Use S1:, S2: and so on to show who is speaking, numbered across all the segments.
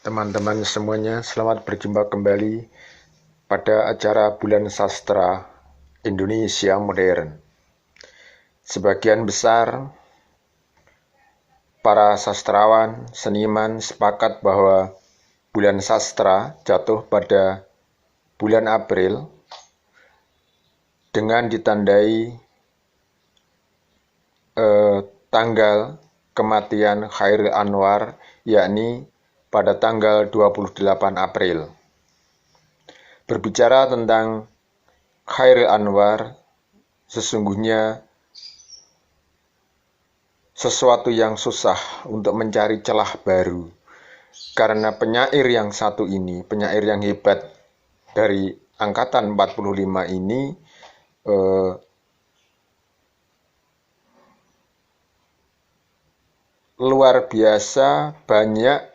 S1: Teman-teman semuanya, selamat berjumpa kembali pada acara Bulan Sastra Indonesia Modern. Sebagian besar para sastrawan, seniman sepakat bahwa bulan sastra jatuh pada bulan April dengan ditandai tanggal kematian Chairil Anwar, yakni pada tanggal 28 April. Berbicara tentang Chairil Anwar, sesungguhnya sesuatu yang susah untuk mencari celah baru. Karena penyair yang satu ini, penyair yang hebat dari angkatan 45 ini, luar biasa banyak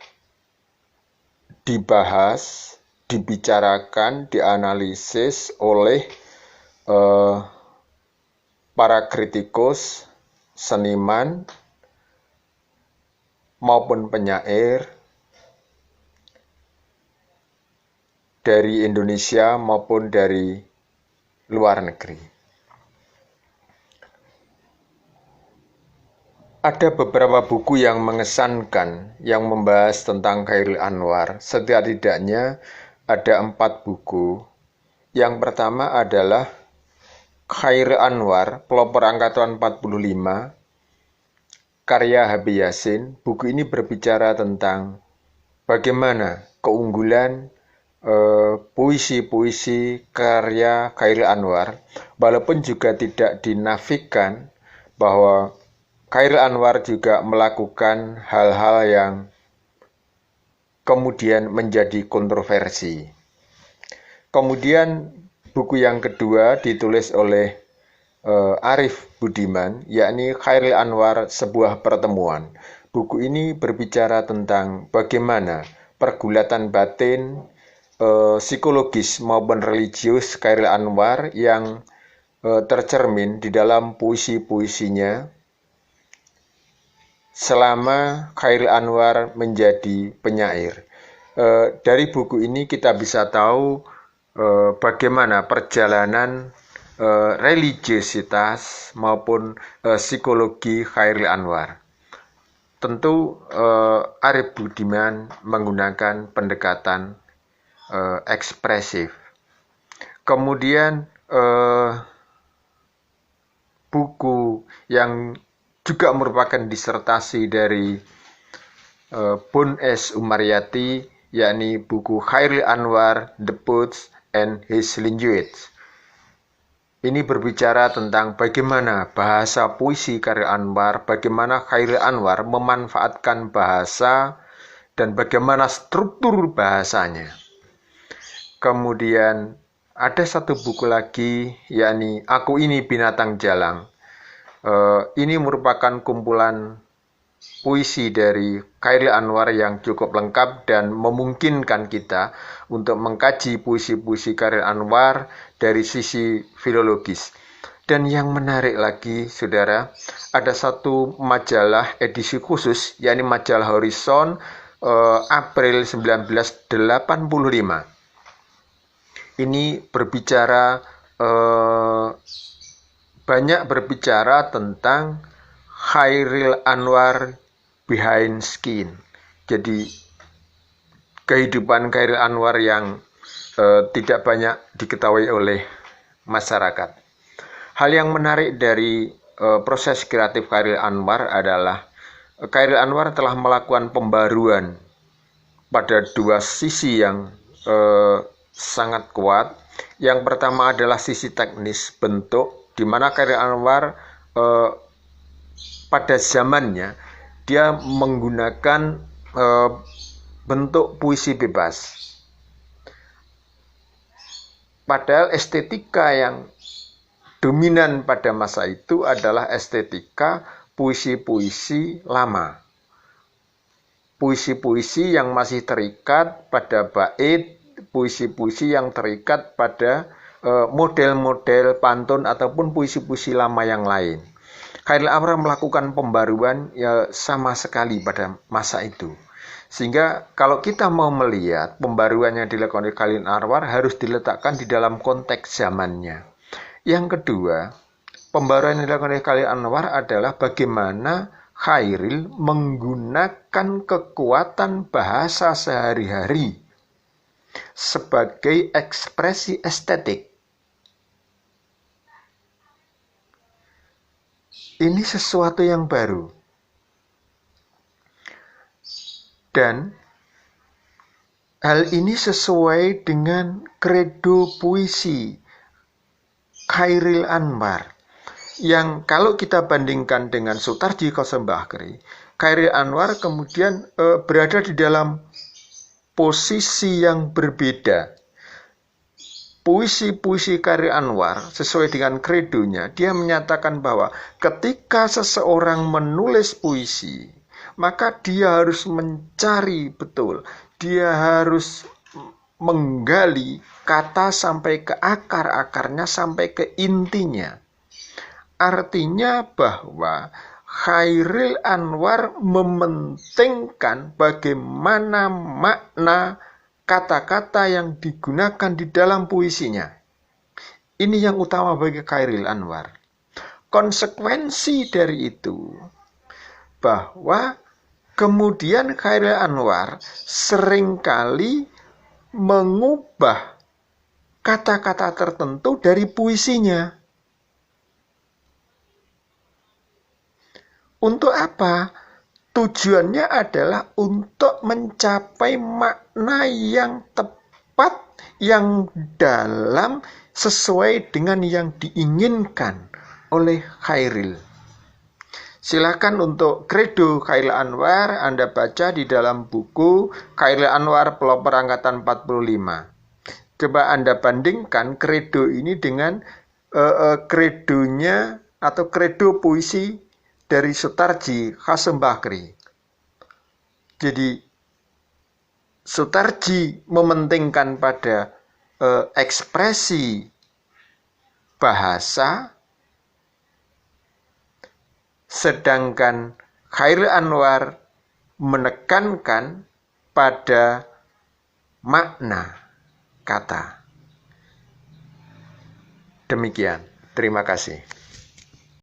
S1: dibahas, dibicarakan, dianalisis oleh para kritikus, seniman, maupun penyair dari Indonesia maupun dari luar negeri. Ada beberapa buku yang mengesankan yang membahas tentang Chairil Anwar. Setidaknya ada 4 buku. Yang pertama adalah Chairil Anwar, pelopor angkatan 45, karya H.B. Yasin. Buku ini berbicara tentang bagaimana keunggulan puisi-puisi karya Chairil Anwar, walaupun juga tidak dinafikan bahwa Chairil Anwar juga melakukan hal-hal yang kemudian menjadi kontroversi. Kemudian buku yang kedua ditulis oleh Arif Budiman, yakni Chairil Anwar, sebuah pertemuan. Buku ini berbicara tentang bagaimana pergulatan batin, psikologis maupun religius Chairil Anwar yang tercermin di dalam puisi-puisinya selama Chairil Anwar menjadi penyair. Dari buku ini kita bisa tahu bagaimana perjalanan religiositas maupun psikologi Chairil Anwar. Tentu Arif Budiman menggunakan pendekatan ekspresif. Kemudian buku yang juga merupakan disertasi dari Bun S. Umaryati, yakni buku Chairil Anwar, The Poets and His Lineage. Ini berbicara tentang bagaimana bahasa puisi Chairil Anwar, bagaimana Chairil Anwar memanfaatkan bahasa, dan bagaimana struktur bahasanya. Kemudian ada satu buku lagi, yakni Aku Ini Binatang Jalang. Ini merupakan kumpulan puisi dari Chairil Anwar yang cukup lengkap dan memungkinkan kita untuk mengkaji puisi-puisi Chairil Anwar dari sisi filologis. Dan yang menarik lagi, saudara, ada satu majalah edisi khusus, yakni majalah Horizon, April 1985. Ini berbicara banyak berbicara tentang Chairil Anwar behind skin. Jadi kehidupan Chairil Anwar yang tidak banyak diketahui oleh masyarakat. Hal yang menarik dari proses kreatif Chairil Anwar adalah Chairil Anwar telah melakukan pembaruan pada dua sisi yang sangat kuat. Yang pertama adalah sisi teknis bentuk, di mana Chairil Anwar pada zamannya dia menggunakan bentuk puisi bebas. Padahal estetika yang dominan pada masa itu adalah estetika puisi-puisi lama. Puisi-puisi yang masih terikat pada bait, puisi-puisi yang terikat pada model-model pantun ataupun puisi-puisi lama yang lain. Chairil Anwar melakukan pembaruan sama sekali pada masa itu. Sehingga kalau kita mau melihat pembaruan yang dilakukan oleh Khairil Anwar harus diletakkan di dalam konteks zamannya. Yang kedua, pembaruan yang dilakukan oleh Khairil Anwar adalah bagaimana Khairil menggunakan kekuatan bahasa sehari-hari sebagai ekspresi estetik. Ini sesuatu yang baru. Dan hal ini sesuai dengan kredo puisi Khairil Anwar, yang kalau kita bandingkan dengan Sutarji Qasembahri, Khairil Anwar kemudian berada di dalam posisi yang berbeda. Puisi-puisi Khairil Anwar sesuai dengan kredonya, dia menyatakan bahwa ketika seseorang menulis puisi, maka dia harus mencari betul, dia harus menggali kata sampai ke akar-akarnya, sampai ke intinya. Artinya bahwa Khairil Anwar mementingkan bagaimana makna kata-kata yang digunakan di dalam puisinya. Ini yang utama bagi Khairil Anwar. Konsekuensi dari itu, bahwa kemudian Khairil Anwar seringkali mengubah kata-kata tertentu dari puisinya. Untuk apa? Tujuannya adalah untuk mencapai makna yang tepat, yang dalam, sesuai dengan yang diinginkan oleh Khairil. Silakan untuk kredo Khairil Anwar Anda baca di dalam buku Khairil Anwar Pelopor Angkatan 45. Coba Anda bandingkan kredo ini dengan kredonya atau kredo puisi dari Sutarji Qasembahri. Jadi Sutarji mementingkan pada ekspresi bahasa, sedangkan Khairil Anwar menekankan pada makna kata. Demikian, terima kasih.